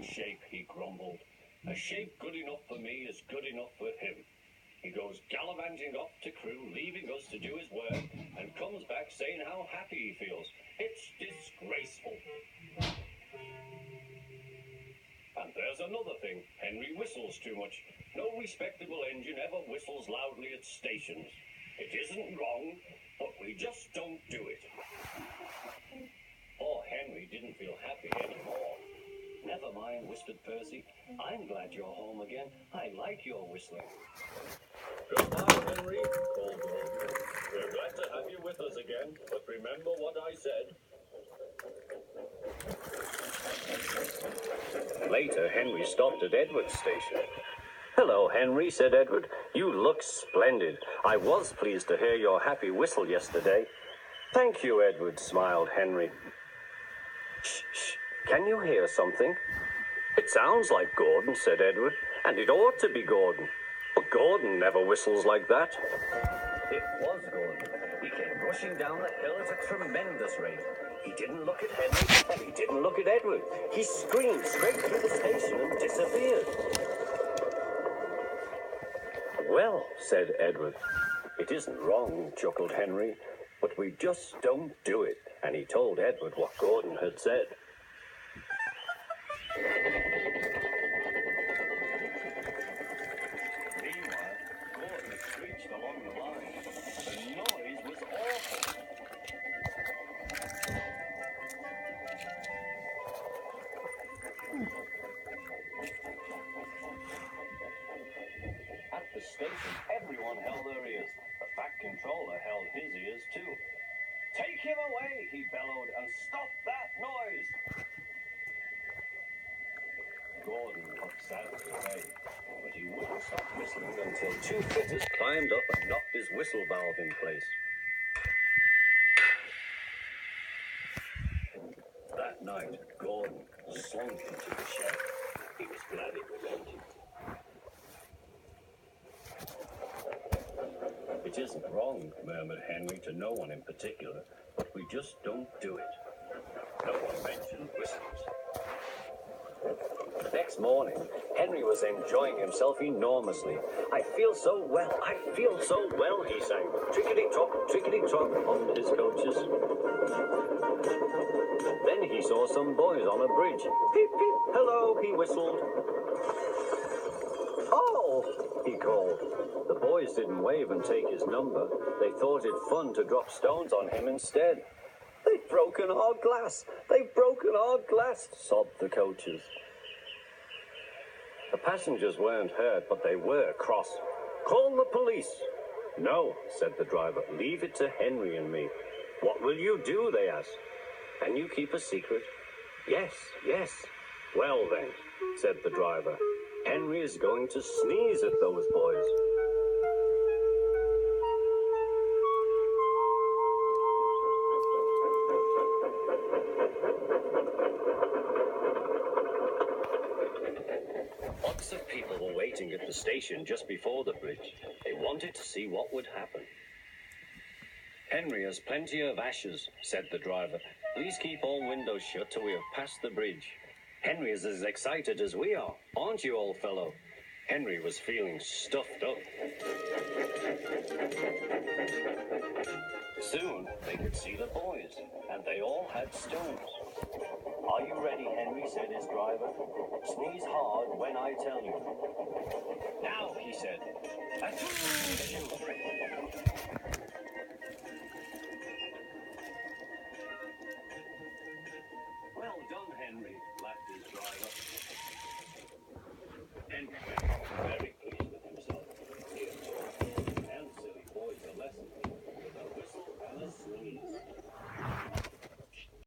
new shape, he grumbled. A shape good enough for me is good enough for him. He goes gallivanting off to crew, leaving us to do his work, and comes back saying how happy he feels. It's disgraceful. And there's another thing. Henry whistles too much. No respectable engine ever whistles loudly at stations. It isn't wrong, but we just don't do it. Poor Henry didn't feel happy anymore. Never mind, whispered Percy. I'm glad you're home again. I like your whistling. Goodbye, Henry, called Gordon. We're glad to have you with us again, but remember what I said. Later, Henry stopped at Edward's station. Hello, Henry, said Edward. You look splendid. I was pleased to hear your happy whistle yesterday. Thank you, Edward, smiled Henry. Shh, shh. Can you hear something? It sounds like Gordon, said Edward, and it ought to be Gordon. But Gordon never whistles like that. It was Gordon. He came rushing down the hill at a tremendous rate. He didn't look at Henry, and he didn't look at Edward. He screamed straight through the station and disappeared. Well, said Edward. It isn't wrong, chuckled Henry, but we just don't do it. And he told Edward what Gordon had said. Meanwhile, Gordon screeched along the line. The noise was awful. At the station, everyone held their ears. The Fat Controller held his ears too. Take him away, he bellowed, and stop that noise! Gordon looked sadly away, but he wouldn't stop whistling until two fitters climbed up and knocked his whistle valve in place. That night, Gordon slunk into the shed. He was glad it was empty. It isn't wrong, murmured Henry to no one in particular, but we just don't do it. No one mentioned whistles. Next morning, Henry was enjoying himself enormously. I feel so well, he sang. Trickety-trot, hummed his coaches. Then he saw some boys on a bridge. Peep, peep, hello, he whistled. Oh, he called. The boys didn't wave and take his number. They thought it fun to drop stones on him instead. They've broken our glass, sobbed the coaches. The passengers weren't hurt, but they were cross. Call the police. No, said the driver. Leave it to Henry and me. What will you do, they asked. Can you keep a secret? Yes. Well then, said the driver. Henry is going to sneeze at those boys. Lots of people were waiting at the station just before the bridge. They wanted to see what would happen. Henry has plenty of ashes, said the driver. Please keep all windows shut till we have passed the bridge. Henry is as excited as we are, aren't you, old fellow? Henry was feeling stuffed up. Soon they could see the boys, and they all had stones. Are you ready, Henry, said his driver. Sneeze hard when I tell you. Now, he said. Achoo!